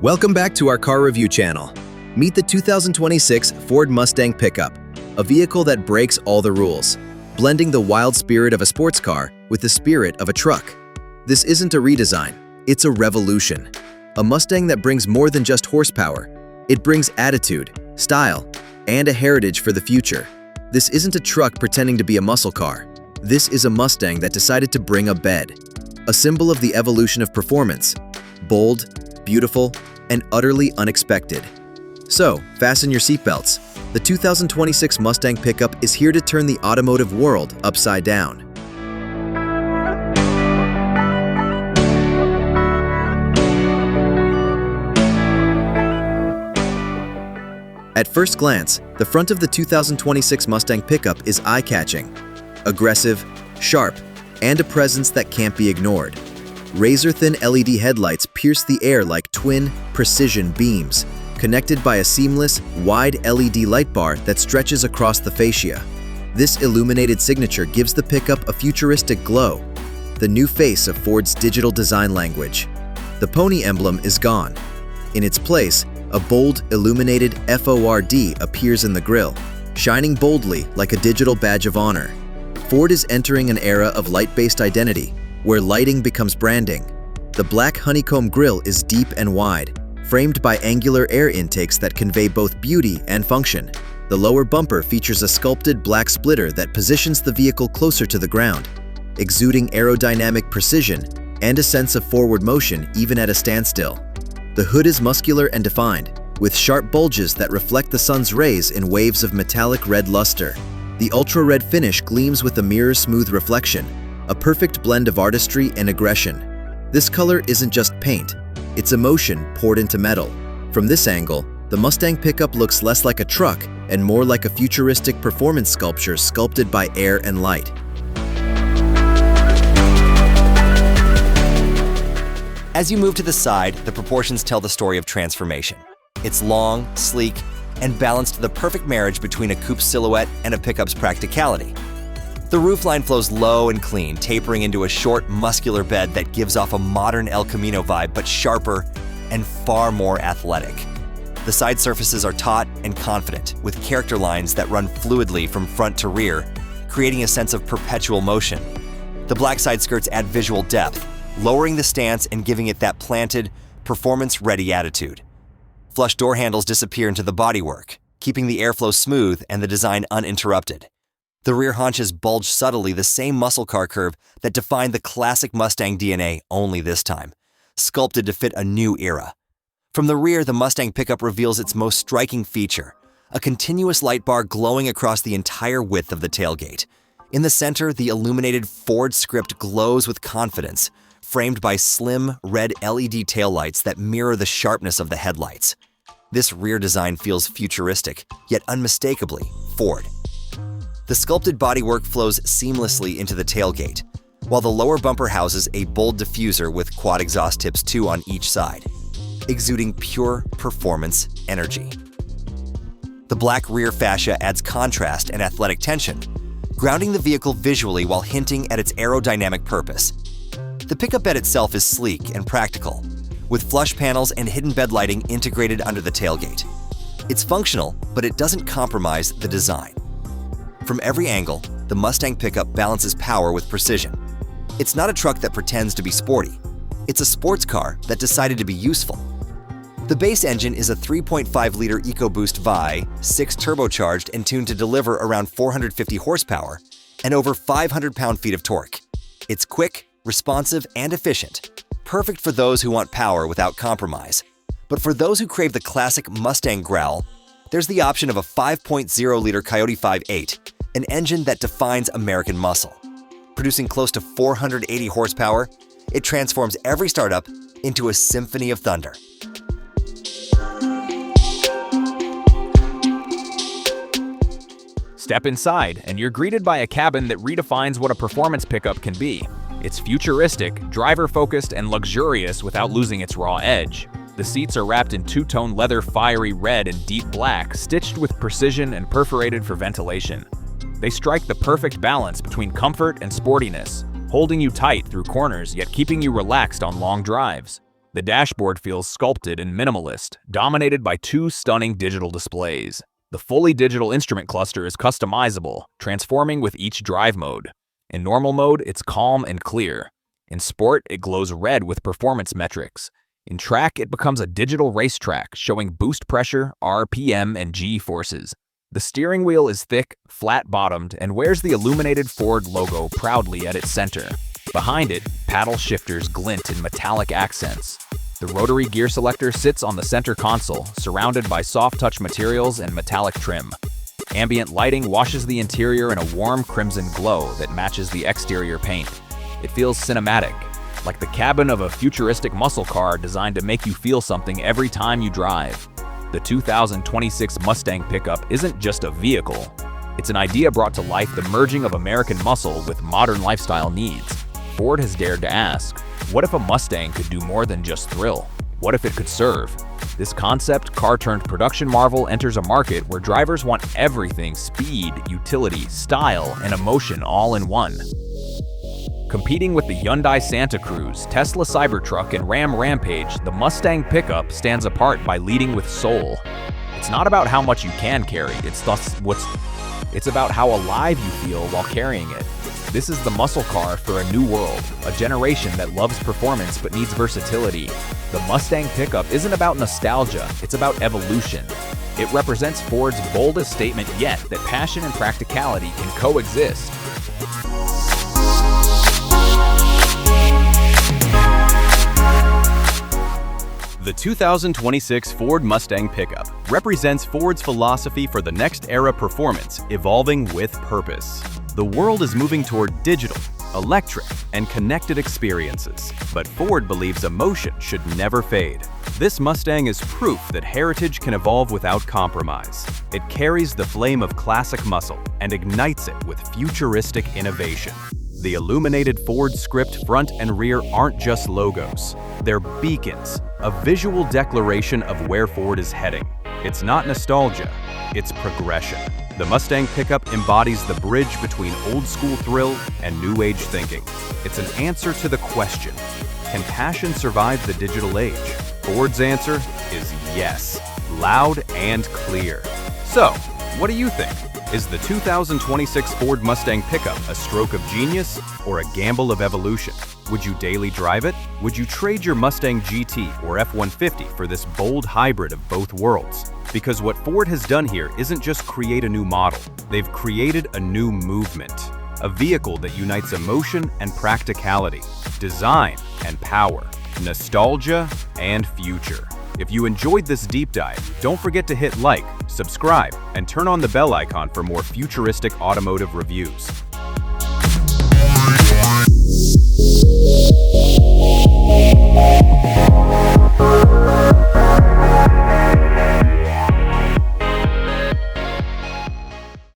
Welcome back to our car review channel. Meet the 2026 Ford Mustang Pickup, a vehicle that breaks all the rules, blending the wild spirit of a sports car with the spirit of a truck. This isn't a redesign, it's a revolution. A Mustang that brings more than just horsepower. It brings attitude, style, and a heritage for the future. This isn't a truck pretending to be a muscle car. This is a Mustang that decided to bring a bed. A symbol of the evolution of performance. Bold, beautiful, and utterly unexpected. So, fasten your seatbelts. The 2026 Mustang Pickup is here to turn the automotive world upside down. At first glance, the front of the 2026 Mustang Pickup is eye-catching. Aggressive, sharp, and a presence that can't be ignored. Razor-thin LED headlights pierce the air like twin, precision beams, connected by a seamless, wide LED light bar that stretches across the fascia. This illuminated signature gives the pickup a futuristic glow, the new face of Ford's digital design language. The pony emblem is gone. In its place, a bold, illuminated Ford appears in the grille, shining boldly like a digital badge of honor. Ford is entering an era of light-based identity, where lighting becomes branding. The black honeycomb grille is deep and wide, framed by angular air intakes that convey both beauty and function. The lower bumper features a sculpted black splitter that positions the vehicle closer to the ground, exuding aerodynamic precision and a sense of forward motion even at a standstill. The hood is muscular and defined, with sharp bulges that reflect the sun's rays in waves of metallic red luster. The ultra-red finish gleams with a mirror-smooth reflection, a perfect blend of artistry and aggression. This color isn't just paint, it's emotion poured into metal. From this angle, the Mustang Pickup looks less like a truck and more like a futuristic performance sculpture sculpted by air and light. As you move to the side, the proportions tell the story of transformation. It's long, sleek, and balanced, the perfect marriage between a coupe silhouette and a pickup's practicality. The roofline flows low and clean, tapering into a short, muscular bed that gives off a modern El Camino vibe, but sharper and far more athletic. The side surfaces are taut and confident, with character lines that run fluidly from front to rear, creating a sense of perpetual motion. The black side skirts add visual depth, lowering the stance and giving it that planted, performance-ready attitude. Flush door handles disappear into the bodywork, keeping the airflow smooth and the design uninterrupted. The rear haunches bulge subtly, the same muscle car curve that defined the classic Mustang DNA, only this time, sculpted to fit a new era. From the rear, the Mustang Pickup reveals its most striking feature, a continuous light bar glowing across the entire width of the tailgate. In the center, the illuminated Ford script glows with confidence, framed by slim, red LED taillights that mirror the sharpness of the headlights. This rear design feels futuristic, yet unmistakably Ford. The sculpted bodywork flows seamlessly into the tailgate, while the lower bumper houses a bold diffuser with quad exhaust tips, 2 on each side, exuding pure performance energy. The black rear fascia adds contrast and athletic tension, grounding the vehicle visually while hinting at its aerodynamic purpose. The pickup bed itself is sleek and practical, with flush panels and hidden bed lighting integrated under the tailgate. It's functional, but it doesn't compromise the design. From every angle, the Mustang Pickup balances power with precision. It's not a truck that pretends to be sporty. It's a sports car that decided to be useful. The base engine is a 3.5-liter EcoBoost VI, 6 turbocharged and tuned to deliver around 450 horsepower and over 500 pound-feet of torque. It's quick, responsive, and efficient, perfect for those who want power without compromise. But for those who crave the classic Mustang growl, there's the option of a 5.0-liter Coyote 5.8, an engine that defines American muscle. Producing close to 480 horsepower, it transforms every startup into a symphony of thunder. Step inside, and you're greeted by a cabin that redefines what a performance pickup can be. It's futuristic, driver-focused, and luxurious without losing its raw edge. The seats are wrapped in two-tone leather fiery red and deep black, stitched with precision and perforated for ventilation. They strike the perfect balance between comfort and sportiness, holding you tight through corners yet keeping you relaxed on long drives. The dashboard feels sculpted and minimalist, dominated by two stunning digital displays. The fully digital instrument cluster is customizable, transforming with each drive mode. In normal mode, it's calm and clear. In sport, it glows red with performance metrics. In track, it becomes a digital racetrack, showing boost pressure, RPM, and G-forces. The steering wheel is thick, flat-bottomed, and wears the illuminated Ford logo proudly at its center. Behind it, paddle shifters glint in metallic accents. The rotary gear selector sits on the center console, surrounded by soft-touch materials and metallic trim. Ambient lighting washes the interior in a warm crimson glow that matches the exterior paint. It feels cinematic, like the cabin of a futuristic muscle car designed to make you feel something every time you drive. The 2026 Mustang Pickup isn't just a vehicle. It's an idea brought to life, the merging of American muscle with modern lifestyle needs. Ford has dared to ask, what if a Mustang could do more than just thrill? What if it could serve? This concept, car-turned-production marvel, enters a market where drivers want everything: speed, utility, style, and emotion all in one. Competing with the Hyundai Santa Cruz, Tesla Cybertruck, and Ram Rampage, the Mustang Pickup stands apart by leading with soul. It's not about how much you can carry, it's about how alive you feel while carrying it. This is the muscle car for a new world, a generation that loves performance but needs versatility. The Mustang Pickup isn't about nostalgia, it's about evolution. It represents Ford's boldest statement yet, that passion and practicality can coexist. The 2026 Ford Mustang Pickup represents Ford's philosophy for the next era performance, evolving with purpose. The world is moving toward digital, electric, and connected experiences, but Ford believes emotion should never fade. This Mustang is proof that heritage can evolve without compromise. It carries the flame of classic muscle and ignites it with futuristic innovation. The illuminated Ford script front and rear aren't just logos. They're beacons, a visual declaration of where Ford is heading. It's not nostalgia, it's progression. The Mustang Pickup embodies the bridge between old-school thrill and new-age thinking. It's an answer to the question, can passion survive the digital age? Ford's answer is yes, loud and clear. So, what do you think? Is the 2026 Ford Mustang Pickup a stroke of genius or a gamble of evolution? Would you daily drive it? Would you trade your Mustang GT or F-150 for this bold hybrid of both worlds? Because what Ford has done here isn't just create a new model, they've created a new movement. A vehicle that unites emotion and practicality, design and power, nostalgia and future. If you enjoyed this deep dive, don't forget to hit like, subscribe, and turn on the bell icon for more futuristic automotive reviews.